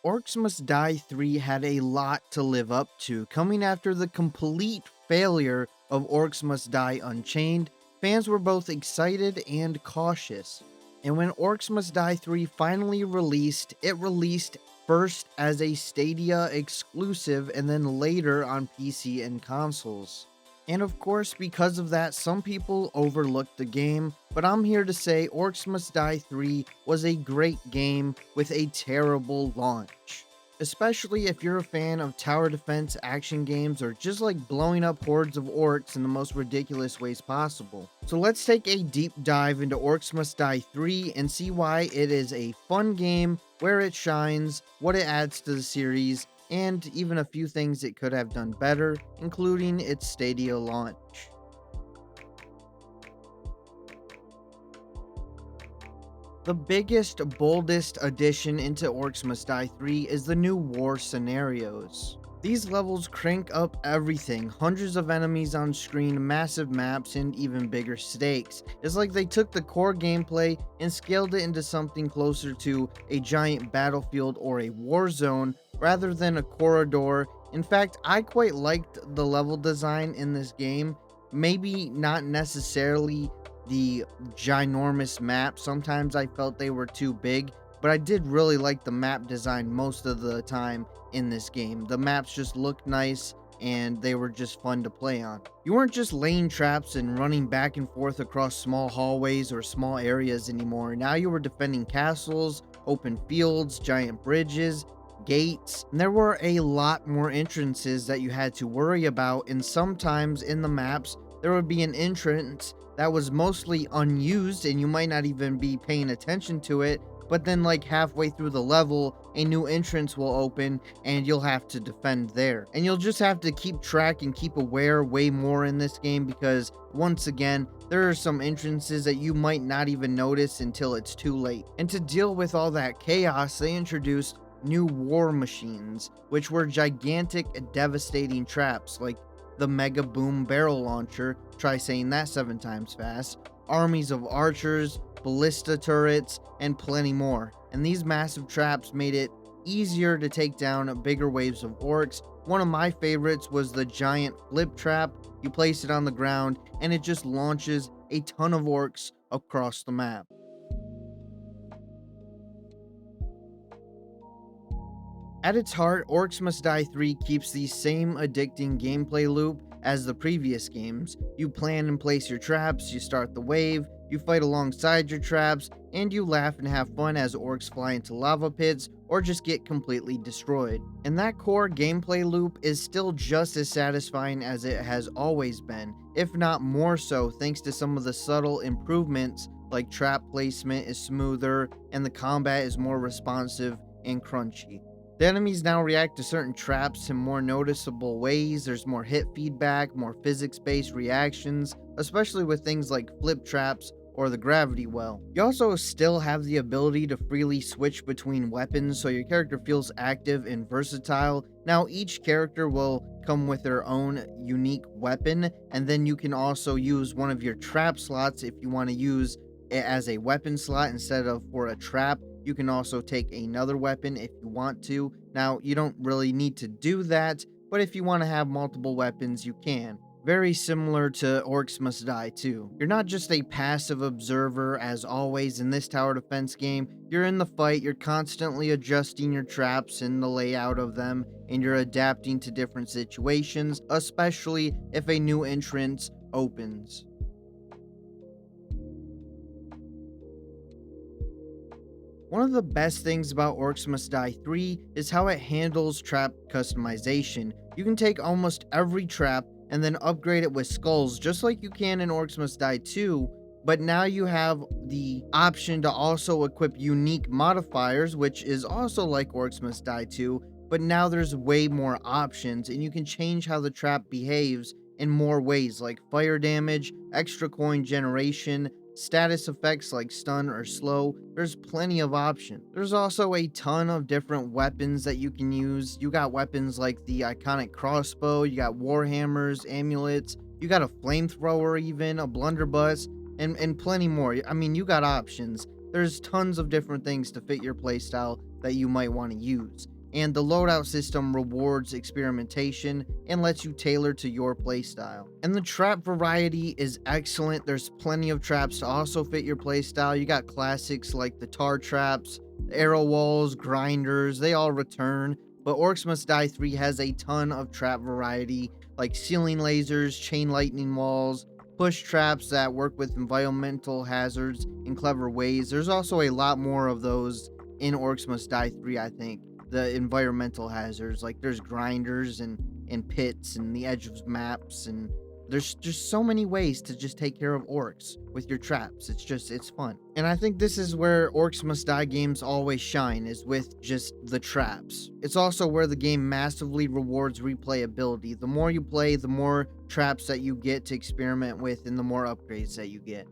Orcs Must Die 3 had a lot to live up to. Coming after the complete failure of Orcs Must Die Unchained, fans were both excited and cautious. And when Orcs Must Die 3 finally released, it released first as a Stadia exclusive and then later on PC and consoles. And of course, because of that, some people overlooked the game, but I'm here to say Orcs Must Die 3 was a great game with a terrible launch. Especially if you're a fan of tower defense action games or just like blowing up hordes of orcs in the most ridiculous ways possible. So let's take a deep dive into Orcs Must Die 3 and see why it is a fun game, where it shines, what it adds to the series, and even a few things it could have done better, including its Stadia launch. The biggest, boldest addition into Orcs Must Die 3 is the new war scenarios. These levels crank up everything, hundreds of enemies on screen, massive maps, and even bigger stakes. It's like they took the core gameplay and scaled it into something closer to a giant battlefield or a war zone rather than a corridor. In fact, I quite liked the level design in this game. Maybe not necessarily the ginormous map. Sometimes I felt they were too big, but I did really like the map design most of the time in this game. The maps just looked nice and they were just fun to play on. You weren't just laying traps and running back and forth across small hallways or small areas anymore. Now you were defending castles, open fields, giant bridges, gates, and there were a lot more entrances that you had to worry about, and sometimes in the maps there would be an entrance that was mostly unused and you might not even be paying attention to it, but then like halfway through the level a new entrance will open and you'll have to defend there, and you'll just have to keep track and keep aware way more in this game, because once again there are some entrances that you might not even notice until it's too late. And to deal with all that chaos, they introduced new war machines, which were gigantic devastating traps like the Mega Boom barrel launcher, try saying that 7 times fast, armies of archers, ballista turrets, and plenty more. And these massive traps made it easier to take down bigger waves of orcs. One of my favorites was the giant flip trap. You place it on the ground and it just launches a ton of orcs across the map. At its heart, Orcs Must Die 3 keeps the same addicting gameplay loop as the previous games. You plan and place your traps, you start the wave, you fight alongside your traps, and you laugh and have fun as orcs fly into lava pits or just get completely destroyed. And that core gameplay loop is still just as satisfying as it has always been, if not more so, thanks to some of the subtle improvements like trap placement is smoother and the combat is more responsive and crunchy. The enemies now react to certain traps in more noticeable ways. There's more hit feedback, more physics-based reactions, especially with things like flip traps or the gravity well. You also still have the ability to freely switch between weapons, so your character feels active and versatile. Now each character will come with their own unique weapon, and then you can also use one of your trap slots if you want to use it as a weapon slot instead of for a trap. You can also take another weapon if you want to. Now, you don't really need to do that, but if you want to have multiple weapons, you can. Very similar to Orcs Must Die 2. You're not just a passive observer as always in this tower defense game. You're in the fight, you're constantly adjusting your traps and the layout of them, and you're adapting to different situations, especially if a new entrance opens. One of the best things about Orcs Must Die 3 is how it handles trap customization. You can take almost every trap and then upgrade it with skulls just like you can in Orcs Must Die 2, but now you have the option to also equip unique modifiers, which is also like Orcs Must Die 2, but now there's way more options and you can change how the trap behaves in more ways, like fire damage, extra coin generation, status effects like stun or slow. There's plenty of options. There's also a ton of different weapons that you can use. You got weapons like the iconic crossbow, you got warhammers, amulets, you got a flamethrower even, a blunderbuss, and plenty more. I mean, you got options. There's tons of different things to fit your playstyle that you might want to use. And the loadout system rewards experimentation and lets you tailor to your playstyle. And the trap variety is excellent. There's plenty of traps to also fit your playstyle. You got classics like the tar traps, arrow walls, grinders, they all return. But Orcs Must Die 3 has a ton of trap variety, like ceiling lasers, chain lightning walls, push traps that work with environmental hazards in clever ways. There's also a lot more of those in Orcs Must Die 3, I think. The environmental hazards, like there's grinders and pits and the edge of maps, and there's just so many ways to just take care of orcs with your traps. It's fun. And I think this is where Orcs Must Die games always shine, is with just the traps. It's also where the game massively rewards replayability. The more you play, the more traps that you get to experiment with and the more upgrades that you get.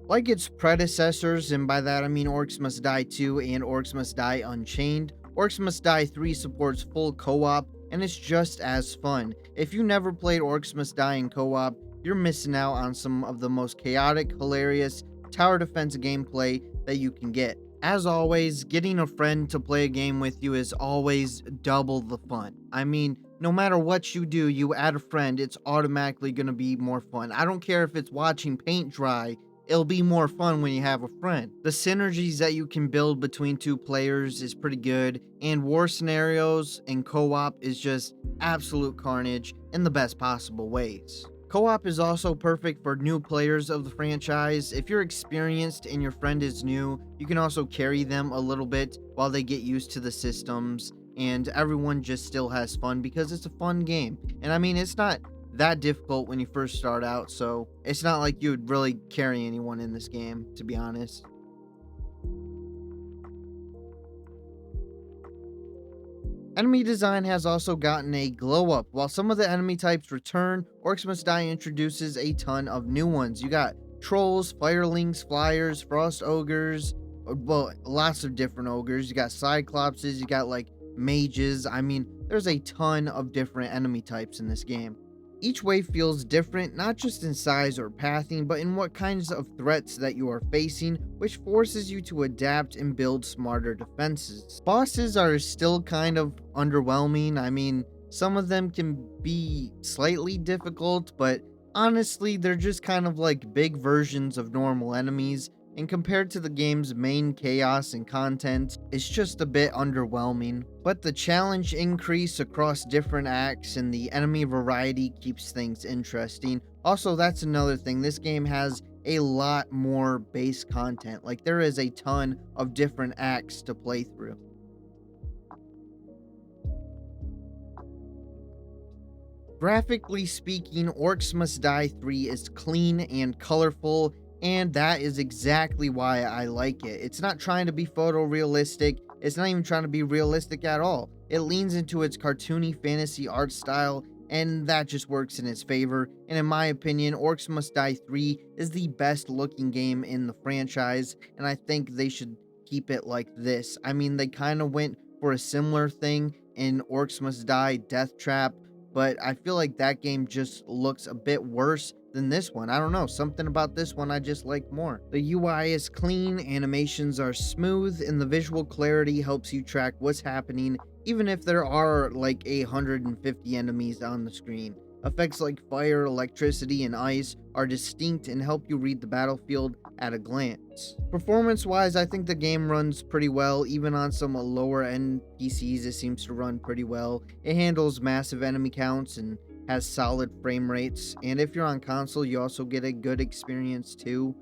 Like its predecessors, and by that I mean Orcs Must Die 2 and Orcs Must Die Unchained, Orcs Must Die 3 supports full co-op, and it's just as fun. If you never played Orcs Must Die in co-op, you're missing out on some of the most chaotic, hilarious tower defense gameplay that you can get. As always, getting a friend to play a game with you is always double the fun. I mean, no matter what you do, you add a friend, it's automatically going to be more fun. I don't care if it's watching paint dry, it'll be more fun when you have a friend. The synergies that you can build between two players is pretty good, and war scenarios and co-op is just absolute carnage in the best possible ways. Co-op is also perfect for new players of the franchise. If you're experienced and your friend is new, you can also carry them a little bit while they get used to the systems, and everyone just still has fun because it's a fun game. And I mean, it's not that difficult when you first start out, so it's not like you would really carry anyone in this game, to be honest. Enemy design has also gotten a glow up. While some of the enemy types return, Orcs Must Die introduces a ton of new ones. You got trolls, firelings, flyers, frost ogres, well, lots of different ogres. You got cyclopses, you got like mages. I mean, there's a ton of different enemy types in this game. Each wave feels different, not just in size or pathing, but in what kinds of threats that you are facing, which forces you to adapt and build smarter defenses. Bosses are still kind of underwhelming. I mean, some of them can be slightly difficult, but honestly, they're just kind of like big versions of normal enemies, and compared to the game's main chaos and content, it's just a bit underwhelming. But the challenge increase across different acts and the enemy variety keeps things interesting. Also, that's another thing, this game has a lot more base content. Like, there is a ton of different acts to play through. Graphically speaking, Orcs Must Die 3 is clean and colorful, and that is exactly why I like it. It's not trying to be photorealistic, it's not even trying to be realistic at all. It leans into its cartoony fantasy art style, and that just works in its favor. And in my opinion, Orcs Must Die 3 is the best looking game in the franchise, and I think they should keep it like this. I mean, they kind of went for a similar thing in Orcs Must Die Death Trap, but I feel like that game just looks a bit worse than this one. I don't know, something about this one I just like more. The UI is clean, animations are smooth, and the visual clarity helps you track what's happening even if there are like 150 enemies on the screen. Effects like fire, electricity, and ice are distinct and help you read the battlefield at a glance. Performance-wise, I think the game runs pretty well. Even on some lower-end PCs, it seems to run pretty well. It handles massive enemy counts and has solid frame rates. And if you're on console, you also get a good experience too.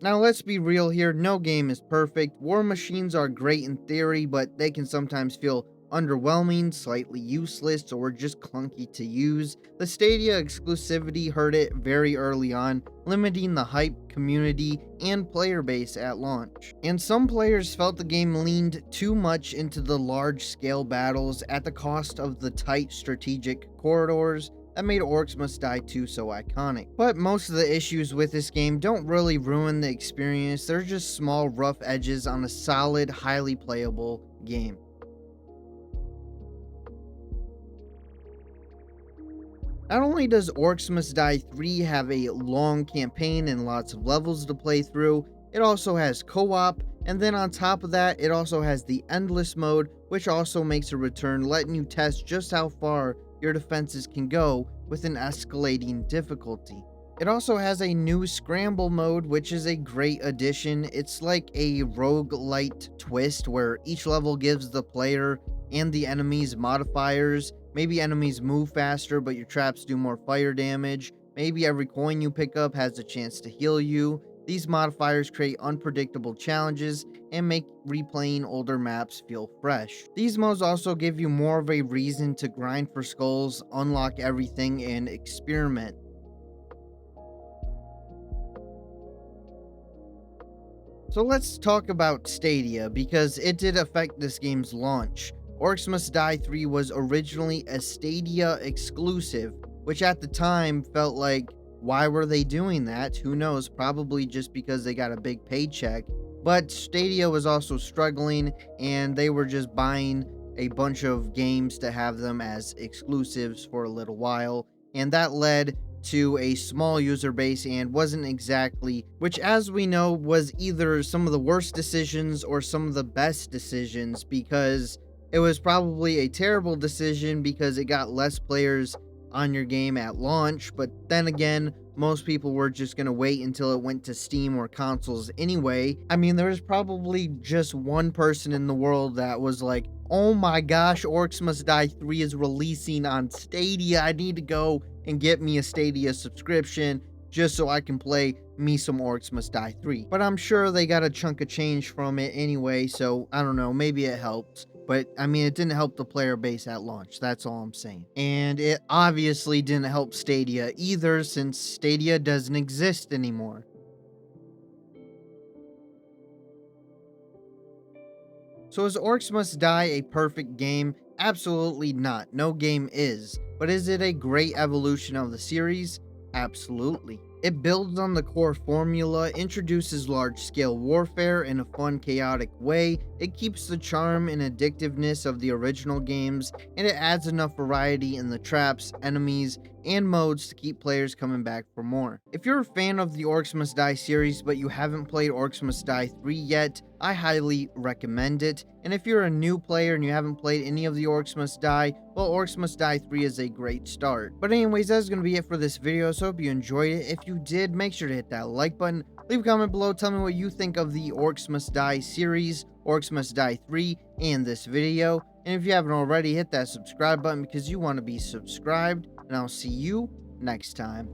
Now let's be real here, no game is perfect. War machines are great in theory, but they can sometimes feel underwhelming, slightly useless, or just clunky to use. The Stadia exclusivity hurt it very early on, limiting the hype, community, and player base at launch. And some players felt the game leaned too much into the large-scale battles at the cost of the tight strategic corridors that made Orcs Must Die 2 so iconic. But most of the issues with this game don't really ruin the experience, they're just small rough edges on a solid, highly playable game. Not only does Orcs Must Die 3 have a long campaign and lots of levels to play through, it also has co-op, and then on top of that, it also has the endless mode, which also makes a return, letting you test just how far your defenses can go with an escalating difficulty. It also has a new scramble mode, which is a great addition. It's like a roguelite twist where each level gives the player and the enemies modifiers. Maybe enemies move faster, but your traps do more fire damage. Maybe every coin you pick up has a chance to heal you. These modifiers create unpredictable challenges and make replaying older maps feel fresh. These modes also give you more of a reason to grind for skulls, unlock everything, and experiment. So let's talk about Stadia, because it did affect this game's launch. Orcs Must Die 3 was originally a Stadia exclusive, which at the time felt like, why were they doing that? Who knows, probably just because they got a big paycheck. But Stadia was also struggling, and they were just buying a bunch of games to have them as exclusives for a little while, and that led to a small user base and wasn't exactly, which as we know was either some of the worst decisions or some of the best decisions, because it was probably a terrible decision because it got less players on your game at launch, but then again, most people were just going to wait until it went to Steam or consoles anyway. I mean, there was probably just one person in the world that was like, oh my gosh, Orcs Must Die 3 is releasing on Stadia. I need to go and get me a Stadia subscription just so I can play me some Orcs Must Die 3. But I'm sure they got a chunk of change from it anyway, so I don't know, maybe it helped. But I mean, it didn't help the player base at launch, that's all I'm saying. And it obviously didn't help Stadia either, since Stadia doesn't exist anymore. So is Orcs Must Die a perfect game? Absolutely not. No game is. But is it a great evolution of the series? Absolutely. It builds on the core formula, introduces large-scale warfare in a fun, chaotic way, it keeps the charm and addictiveness of the original games, and it adds enough variety in the traps, enemies, and modes to keep players coming back for more. If you're a fan of the Orcs Must Die series but you haven't played Orcs Must Die 3 yet, I highly recommend it. And if you're a new player and you haven't played any of the Orcs Must Die, well, Orcs Must Die 3 is a great start. But anyways, that's going to be it for this video, so I hope you enjoyed it. If you did, make sure to hit that like button, leave a comment below, tell me what you think of the Orcs Must Die series, Orcs Must Die 3, and this video. And if you haven't already, hit that subscribe button because you want to be subscribed, and I'll see you next time.